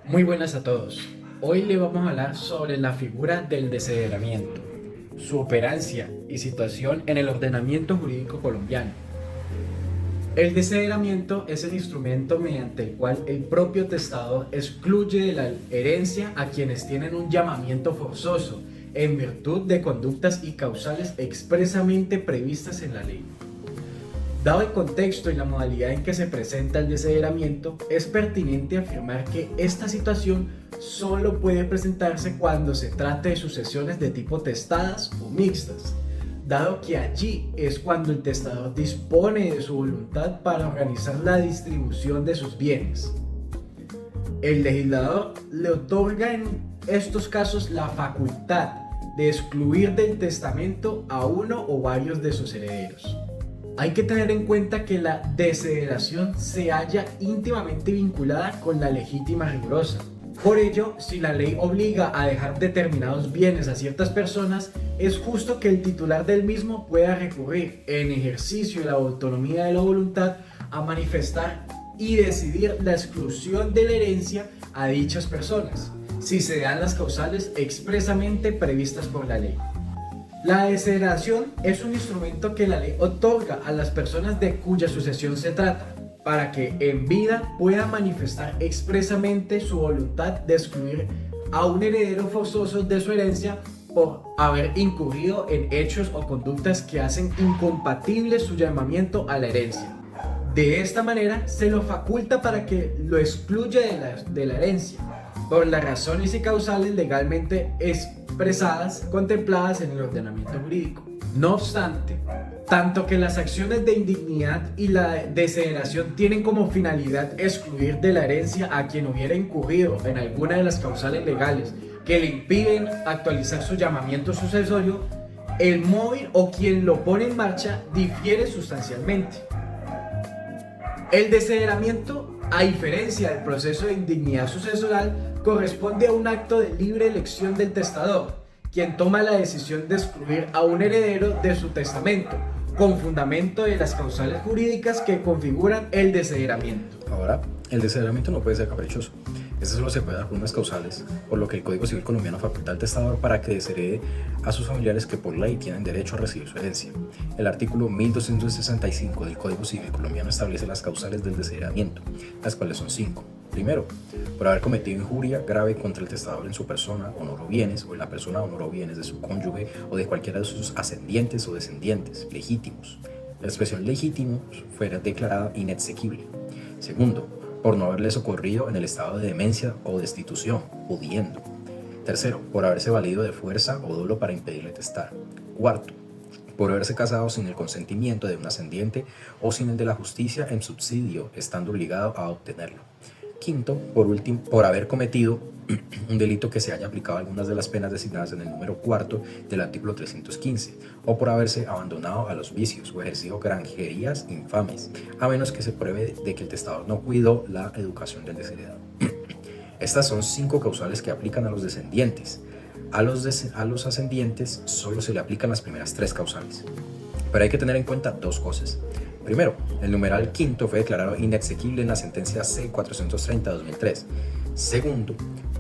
Muy buenas a todos. Hoy le vamos a hablar sobre la figura del desheredamiento, su operancia y situación en el ordenamiento jurídico colombiano. El desheredamiento es el instrumento mediante el cual el propio testador excluye de la herencia a quienes tienen un llamamiento forzoso en virtud de conductas y causales expresamente previstas en la ley. Dado el contexto y la modalidad en que se presenta el desheredamiento, es pertinente afirmar que esta situación solo puede presentarse cuando se trate de sucesiones de tipo testadas o mixtas, dado que allí es cuando el testador dispone de su voluntad para organizar la distribución de sus bienes. El legislador le otorga en estos casos la facultad de excluir del testamento a uno o varios de sus herederos. Hay que tener en cuenta que la desheredación se halla íntimamente vinculada con la legítima rigurosa. Por ello, si la ley obliga a dejar determinados bienes a ciertas personas, es justo que el titular del mismo pueda recurrir, en ejercicio de la autonomía de la voluntad, a manifestar y decidir la exclusión de la herencia a dichas personas, si se dan las causales expresamente previstas por la ley. La desheredación es un instrumento que la ley otorga a las personas de cuya sucesión se trata, para que en vida puedan manifestar expresamente su voluntad de excluir a un heredero forzoso de su herencia por haber incurrido en hechos o conductas que hacen incompatible su llamamiento a la herencia. De esta manera se lo faculta para que lo excluya de la herencia, por las razones y causales legalmente expresadas, contempladas en el ordenamiento jurídico. No obstante, tanto que las acciones de indignidad y la desheredación tienen como finalidad excluir de la herencia a quien hubiera incurrido en alguna de las causales legales que le impiden actualizar su llamamiento sucesorio, el móvil o quien lo pone en marcha difiere sustancialmente. El desheredamiento, a diferencia del proceso de indignidad sucesoral, corresponde a un acto de libre elección del testador, quien toma la decisión de excluir a un heredero de su testamento, con fundamento de las causales jurídicas que configuran el desheredamiento. Ahora, el desheredamiento no puede ser caprichoso. Este solo se puede dar por unas causales, por lo que el Código Civil colombiano faculta al testador para que desherede a sus familiares que por ley tienen derecho a recibir su herencia. El artículo 1265 del Código Civil colombiano establece las causales del desheredamiento, las cuales son 5. Primero, por haber cometido injuria grave contra el testador en su persona, honor o bienes, o en la persona, honor o bienes de su cónyuge o de cualquiera de sus ascendientes o descendientes legítimos. La expresión legítimo fuera declarada inexequible. Segundo, por no haberle socorrido en el estado de demencia o destitución, pudiendo. Tercero, por haberse valido de fuerza o dolo para impedirle testar. Cuarto, por haberse casado sin el consentimiento de un ascendiente o sin el de la justicia en subsidio, estando obligado a obtenerlo. Quinto, por último, por haber cometido un delito que se haya aplicado a algunas de las penas designadas en el número cuarto del artículo 315, o por haberse abandonado a los vicios o ejercido granjerías infames, a menos que se pruebe de que el testador no cuidó la educación del desheredado. Estas son 5 causales que aplican a los descendientes. A los ascendientes solo se le aplican las primeras 3 causales. Pero hay que tener en cuenta 2 cosas. Primero, el numeral quinto fue declarado inexequible en la sentencia C-430-2003. Segundo,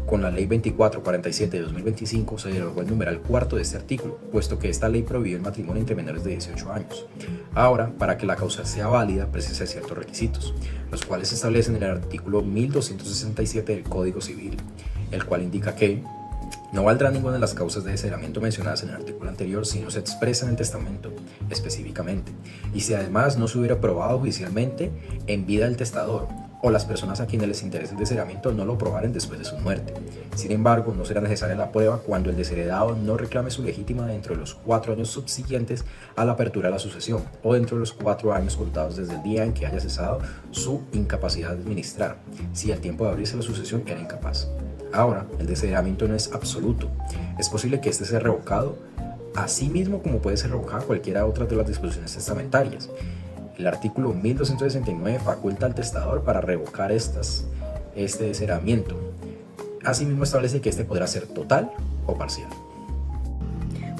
con la ley 2447 de 2025 se derogó el numeral cuarto de este artículo, puesto que esta ley prohibió el matrimonio entre menores de 18 años. Ahora, para que la causa sea válida, precisa ciertos requisitos, los cuales se establecen en el artículo 1267 del Código Civil, el cual indica que no valdrá ninguna de las causas de desheredamiento mencionadas en el artículo anterior si no se expresa en el testamento específicamente, y si además no se hubiera probado judicialmente en vida del testador, o las personas a quienes les interesa el desheredamiento no lo probaren después de su muerte. Sin embargo, no será necesaria la prueba cuando el desheredado no reclame su legítima dentro de los 4 años subsiguientes a la apertura de la sucesión, o dentro de los 4 años contados desde el día en que haya cesado su incapacidad de administrar, si al tiempo de abrirse la sucesión era incapaz. Ahora, el desheredamiento no es absoluto. Es posible que este sea revocado, así mismo como puede ser revocada cualquiera otra de las disposiciones testamentarias. El artículo 1269 faculta al testador para revocar este desheredamiento. Asimismo establece que este podrá ser total o parcial.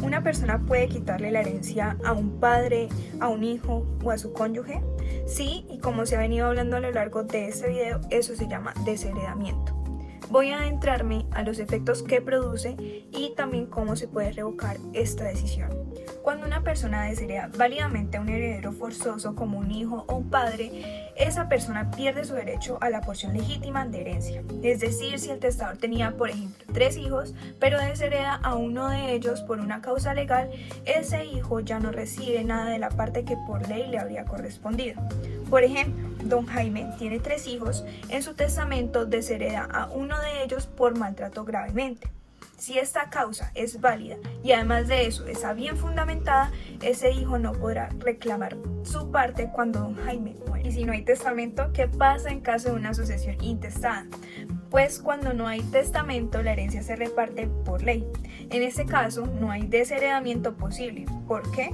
¿Una persona puede quitarle la herencia a un padre, a un hijo o a su cónyuge? Sí, y como se ha venido hablando a lo largo de este video, eso se llama desheredamiento. voy a adentrarme a los efectos que produce y también cómo se puede revocar esta decisión. Cuando una persona deshereda válidamente a un heredero forzoso como un hijo o un padre, esa persona pierde su derecho a la porción legítima de herencia. Es decir, si el testador tenía, por ejemplo, 3 hijos, pero deshereda a uno de ellos por una causa legal, ese hijo ya no recibe nada de la parte que por ley le habría correspondido. Por ejemplo, don Jaime tiene 3 hijos, en su testamento deshereda a uno de ellos por maltrato gravemente. Si esta causa es válida y además de eso está bien fundamentada, ese hijo no podrá reclamar su parte cuando don Jaime muere. Y si no hay testamento, ¿qué pasa en caso de una sucesión intestada? Pues cuando no hay testamento, la herencia se reparte por ley. En este caso, no hay desheredamiento posible. ¿Por qué?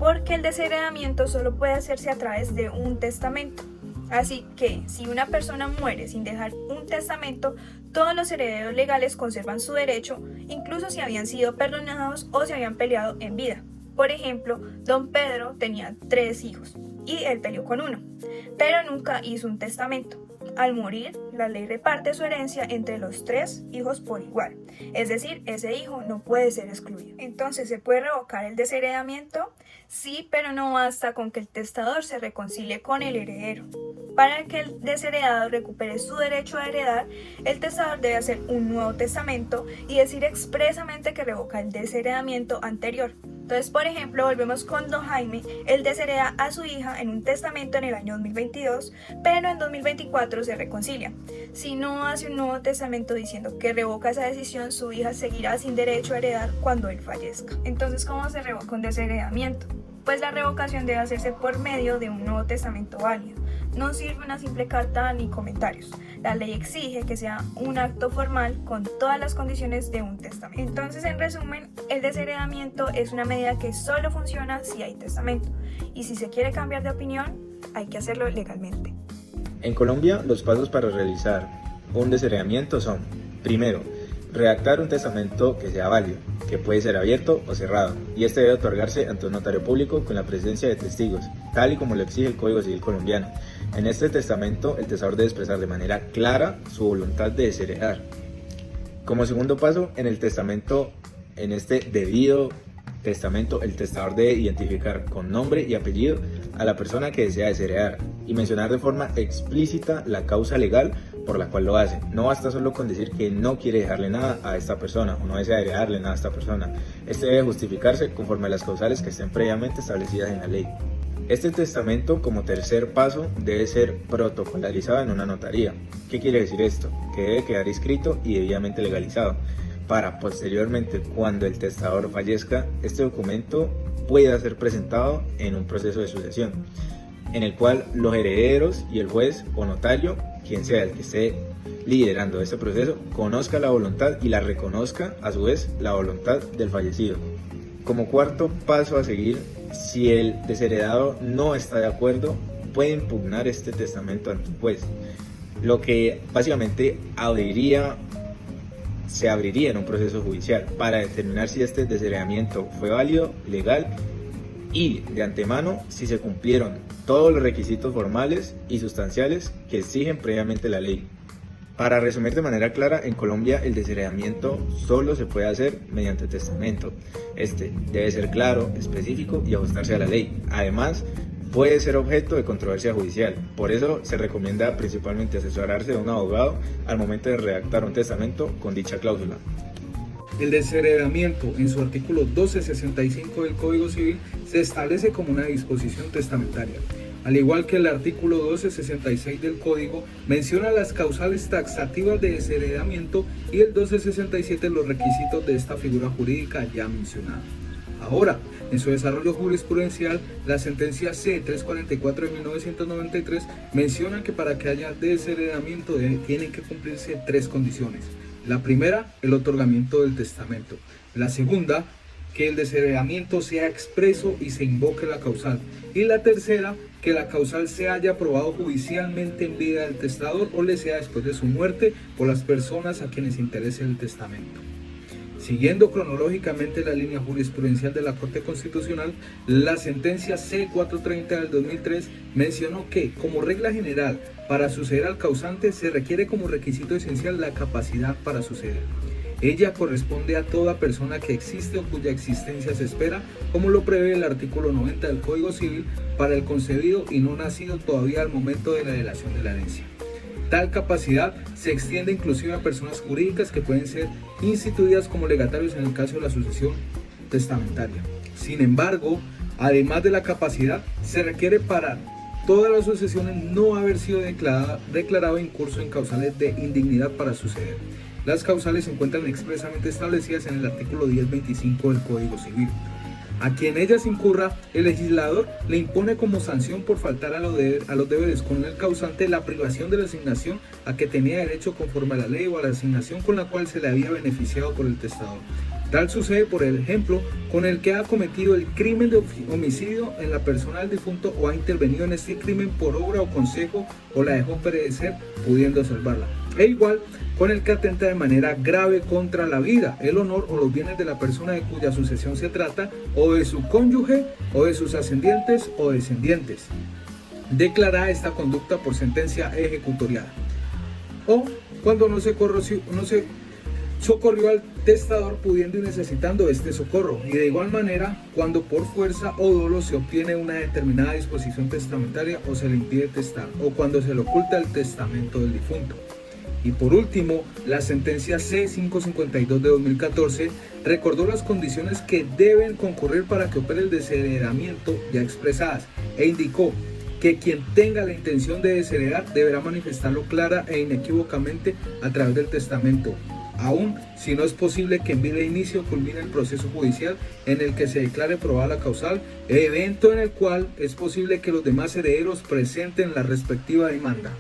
Porque el desheredamiento solo puede hacerse a través de un testamento. Así que, si una persona muere sin dejar un testamento, todos los herederos legales conservan su derecho, incluso si habían sido perdonados o se habían peleado en vida. Por ejemplo, don Pedro tenía 3 hijos y él peleó con uno, pero nunca hizo un testamento. Al morir, la ley reparte su herencia entre los 3 hijos por igual, es decir, ese hijo no puede ser excluido. Entonces, ¿se puede revocar el desheredamiento? Sí, pero no basta con que el testador se reconcilie con el heredero. Para que el desheredado recupere su derecho a heredar, el testador debe hacer un nuevo testamento y decir expresamente que revoca el desheredamiento anterior. Entonces, por ejemplo, volvemos con don Jaime. Él deshereda a su hija en un testamento en el año 2022, pero en 2024 se reconcilia. Si no hace un nuevo testamento diciendo que revoca esa decisión, su hija seguirá sin derecho a heredar cuando él fallezca. Entonces, ¿cómo se revoca un desheredamiento? Pues la revocación debe hacerse por medio de un nuevo testamento válido. No sirve una simple carta ni comentarios. La ley exige que sea un acto formal con todas las condiciones de un testamento. Entonces, en resumen, el desheredamiento es una medida que solo funciona si hay testamento. Y si se quiere cambiar de opinión, hay que hacerlo legalmente. En Colombia, los pasos para realizar un desheredamiento son: primero, redactar un testamento que sea válido, que puede ser abierto o cerrado, y este debe otorgarse ante un notario público con la presencia de testigos, tal y como lo exige el Código Civil colombiano. En este testamento, el testador debe expresar de manera clara su voluntad de desheredar. Como segundo paso, en el testamento, en este debido testamento, el testador debe identificar con nombre y apellido a la persona que desea desheredar y mencionar de forma explícita la causa legal por la cual lo hace. No basta solo con decir que no quiere dejarle nada a esta persona o no desea heredarle nada a esta persona. Este debe justificarse conforme a las causales que estén previamente establecidas en la ley. Este testamento, como tercer paso, debe ser protocolarizado en una notaría. ¿Qué quiere decir esto? Que debe quedar inscrito y debidamente legalizado, para posteriormente, cuando el testador fallezca, este documento pueda ser presentado en un proceso de sucesión, en el cual los herederos y el juez o notario, quien sea el que esté liderando este proceso, conozca la voluntad y la reconozca a su vez la voluntad del fallecido. Como cuarto paso a seguir, si el desheredado no está de acuerdo, puede impugnar este testamento ante un juez, lo que básicamente se abriría en un proceso judicial para determinar si este desheredamiento fue válido, legal y de antemano si se cumplieron todos los requisitos formales y sustanciales que exigen previamente la ley. Para resumir de manera clara, en Colombia el desheredamiento solo se puede hacer mediante testamento. Este debe ser claro, específico y ajustarse a la ley. Además, puede ser objeto de controversia judicial. Por eso se recomienda principalmente asesorarse de un abogado al momento de redactar un testamento con dicha cláusula. El desheredamiento, en su artículo 1265 del Código Civil, se establece como una disposición testamentaria. Al igual que el artículo 1266 del Código, menciona las causales taxativas de desheredamiento y el 1267 los requisitos de esta figura jurídica ya mencionada. Ahora, en su desarrollo jurisprudencial, la sentencia C-344 de 1993 menciona que para que haya desheredamiento tienen que cumplirse 3 condiciones. La primera, el otorgamiento del testamento. La segunda, que el desheredamiento sea expreso y se invoque la causal. Y la tercera, que la causal se haya aprobado judicialmente en vida del testador o le sea después de su muerte por las personas a quienes interese el testamento. Siguiendo cronológicamente la línea jurisprudencial de la Corte Constitucional, la sentencia C-430 del 2003 mencionó que, como regla general, para suceder al causante se requiere como requisito esencial la capacidad para suceder. Ella corresponde a toda persona que existe o cuya existencia se espera, como lo prevé el artículo 90 del Código Civil, para el concebido y no nacido todavía al momento de la delación de la herencia. Tal capacidad se extiende inclusive a personas jurídicas que pueden ser instituidas como legatarios en el caso de la sucesión testamentaria. Sin embargo, además de la capacidad, se requiere para todas las sucesiones no haber sido declarado incurso en causales de indignidad para suceder. Las causales se encuentran expresamente establecidas en el artículo 1025 del Código Civil. A quien ellas incurra, el legislador le impone como sanción por faltar a los deberes con el causante la privación de la asignación a que tenía derecho conforme a la ley o a la asignación con la cual se le había beneficiado por el testador. Tal sucede, por ejemplo, con el que ha cometido el crimen de homicidio en la persona del difunto o ha intervenido en este crimen por obra o consejo o la dejó perecer pudiendo salvarla. E igual con el que atenta de manera grave contra la vida, el honor o los bienes de la persona de cuya sucesión se trata, o de su cónyuge, o de sus ascendientes o descendientes. Declarada esta conducta por sentencia ejecutoriada. O cuando no se socorrió al testador pudiendo y necesitando este socorro, y de igual manera cuando por fuerza o dolo se obtiene una determinada disposición testamentaria o se le impide testar, o cuando se le oculta el testamento del difunto. Y por último, la sentencia C-552 de 2014 recordó las condiciones que deben concurrir para que opere el desheredamiento ya expresadas e indicó que quien tenga la intención de desheredar deberá manifestarlo clara e inequívocamente a través del testamento, aun si no es posible que en vida de inicio culmine el proceso judicial en el que se declare probada la causal, evento en el cual es posible que los demás herederos presenten la respectiva demanda.